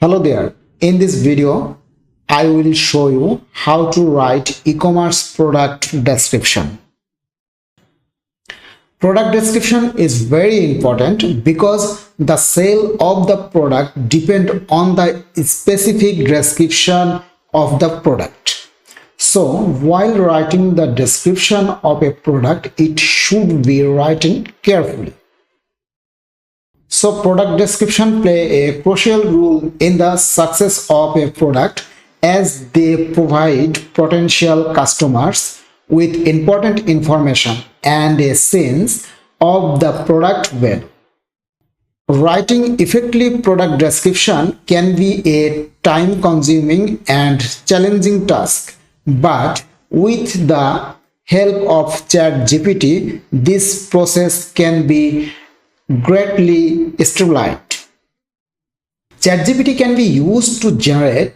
Hello there. In this video, I will show you how to write e-commerce product description. Product description is very important because the sale of the product depends on the specific description of the product. So, while writing the description of a product, it should be written carefully. So product description play a crucial role in the success of a product as they provide potential customers with important information and a sense of the product value. Writing effective product description can be a time-consuming and challenging task, but with the help of ChatGPT, this process can be greatly streamlined. ChatGPT can be used to generate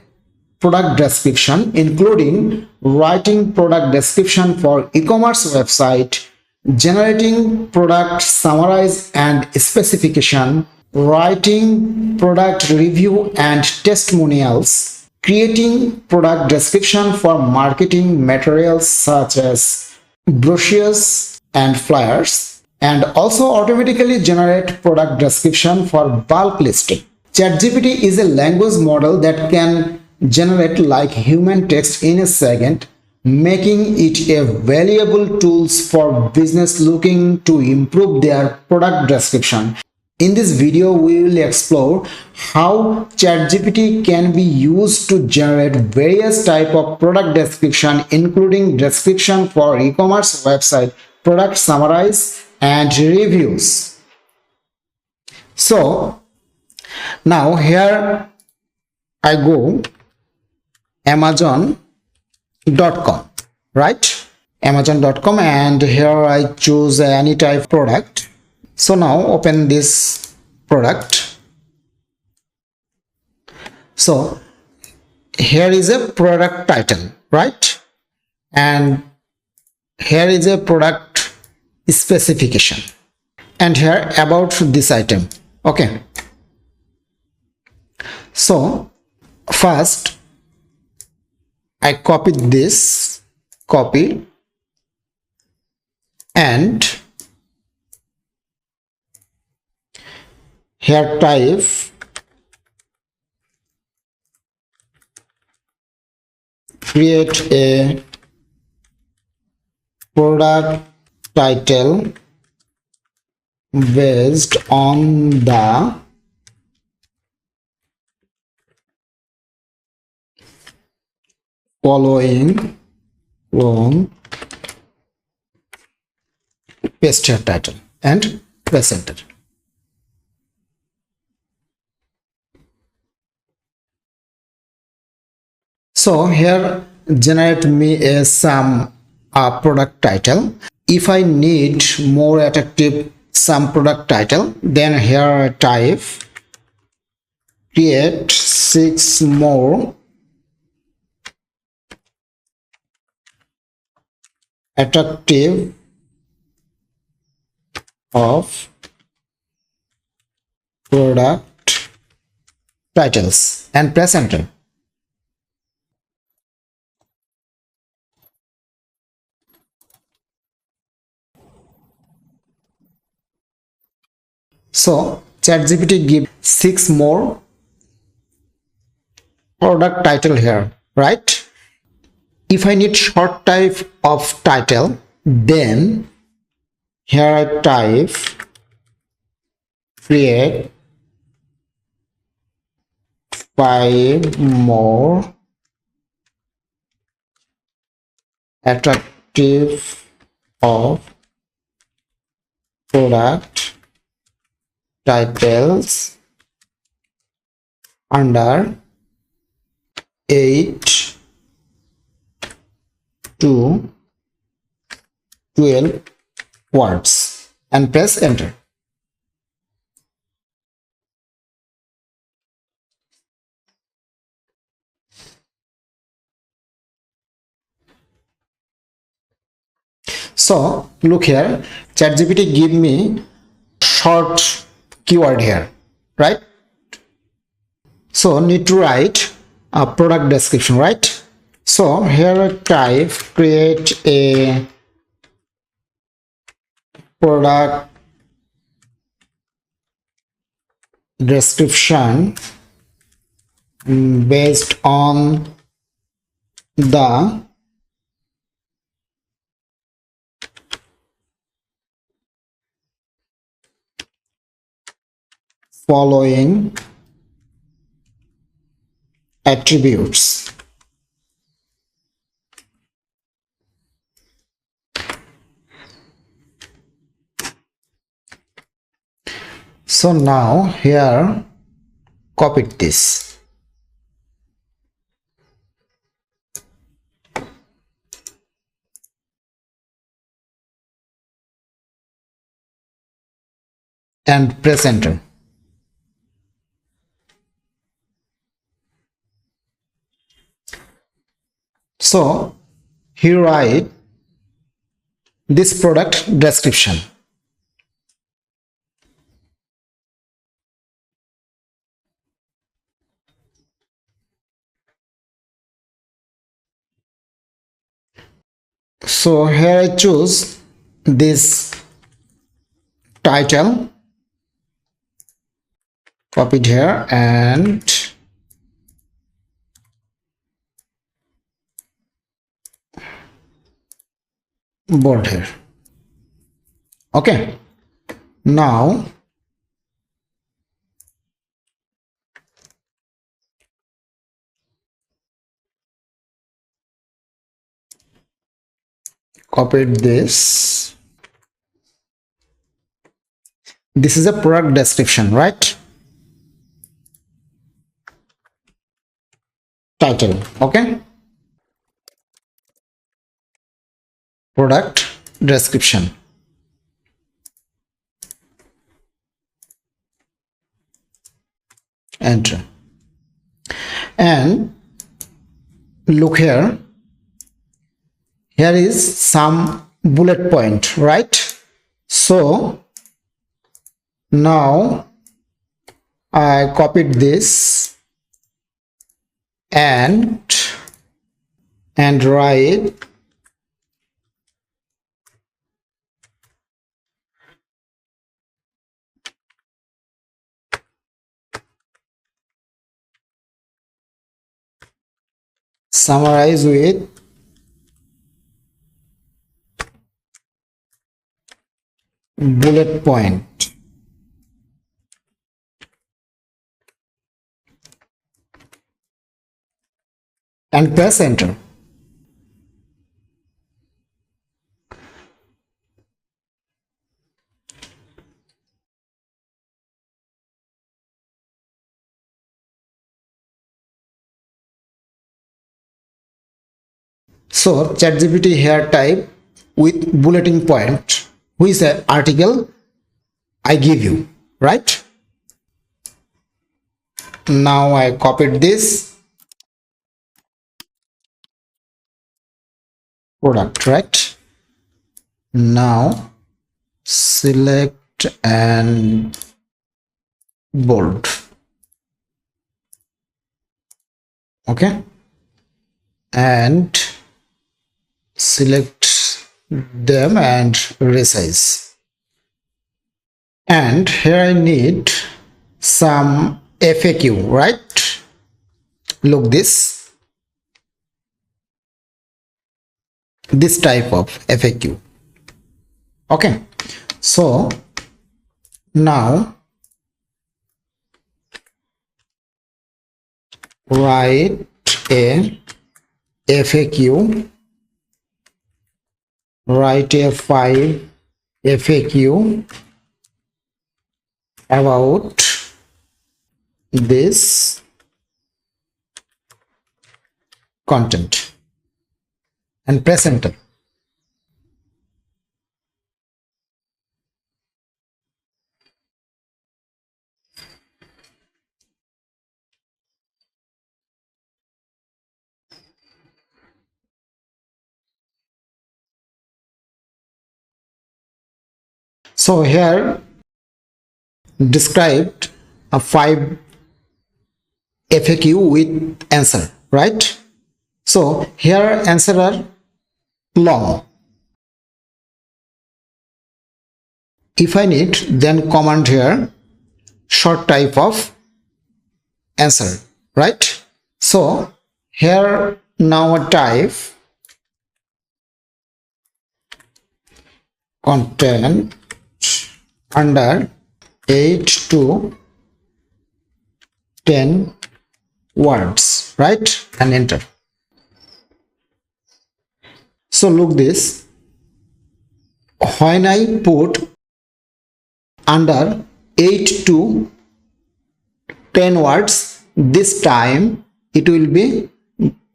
product description, including writing product description for e-commerce website, generating product summaries and specification, writing product review and testimonials, creating product description for marketing materials such as brochures and flyers, and also automatically generate product description for bulk listing. ChatGPT is a language model that can generate like human text in a second, making it a valuable tool for business looking to improve their product description. In this video, we will explore how ChatGPT can be used to generate various types of product description, including description for e-commerce website, product summaries, and reviews. So now here I go Amazon.com, right? Amazon.com, and here I choose any type product. So now open this product. So here is a product title, right? And here is a product specification, and here about this item. Okay, so first I copied this copy and here type create a product title based on the following long paste here title and press enter. So here generate me a some product title. If I need more attractive some product title, then here I type create 6 more attractive of product titles and press enter. So ChatGPT give 6 more product title here, right? If I need short type of title, then here I type create 5 more attractive of product titles under 8 to 12 words and press enter. So look here, ChatGPT give me short keyword here, right? So need to write a product description, right? So here I type create a product description based on the following attributes. So now here copy this and press enter. So here write this product description. So here I choose this title, copied here and bold here. Okay, now copied this. This is a product description, right? Title, okay? Product description. Enter. And look here. Here is some bullet point, right? So now I copied this and write summarize with bullet point and press enter. So ChatGPT here type with bulleting point, which is an article I give you, right? Now I copied this product, right? Now select and bold. Okay, and select them and resize. And here I need some FAQ, right? Look this type of FAQ. Okay, so now write a FAQ, write a 5 FAQ about this content and press enter. So here described a 5 FAQ with answer, right? So here answer are long. If I need, then command here short type of answer, right? So here now type content under 8 to 10 words, right? And enter. So look this, when I put under 8 to 10 words, this time it will be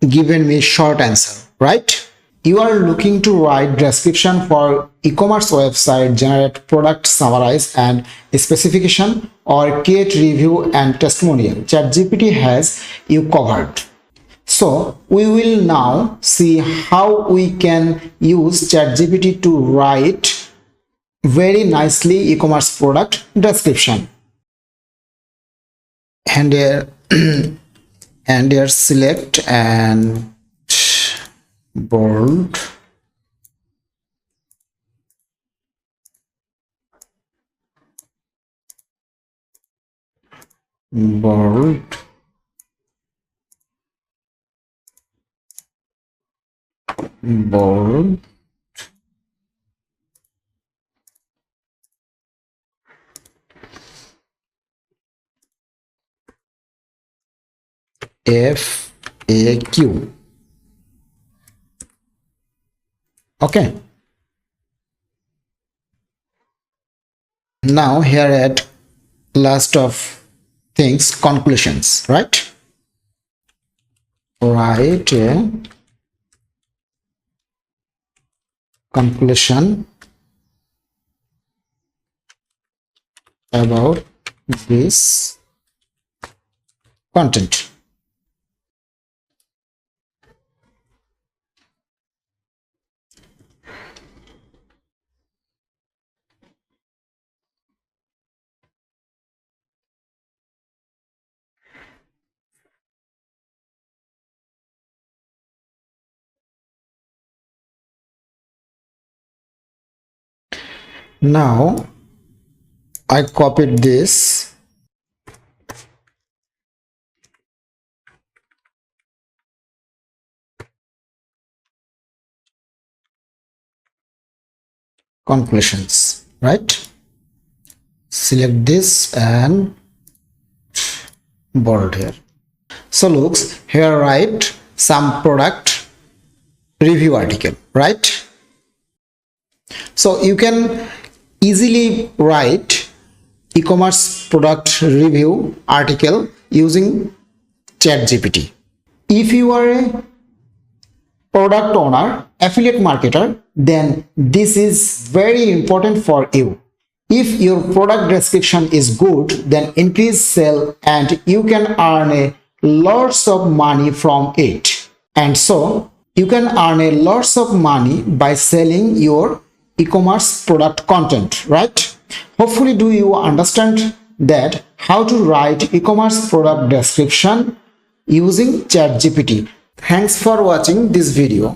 given me short answer, right? You are looking to write description for e-commerce website, generate product summarize and specification, or create review and testimonial. ChatGPT has you covered. So we will now see how we can use ChatGPT to write very nicely e-commerce product description. And here and here select and bold, bold, bold, FAQ. Okay. Now here at last of things, conclusions, right? Write a conclusion about this content. Now I copied this conclusions, right? Select this and bold here. So looks here, write some product review article, right? So you can easily write e-commerce product review article using ChatGPT. If you are a product owner, affiliate marketer, then this is very important for you. If your product description is good, then increase sale and you can earn a lots of money from it. And so you can earn a lots of money by selling your e-commerce product content, right? Hopefully do you understand that how to write e-commerce product description using ChatGPT. Thanks for watching this video.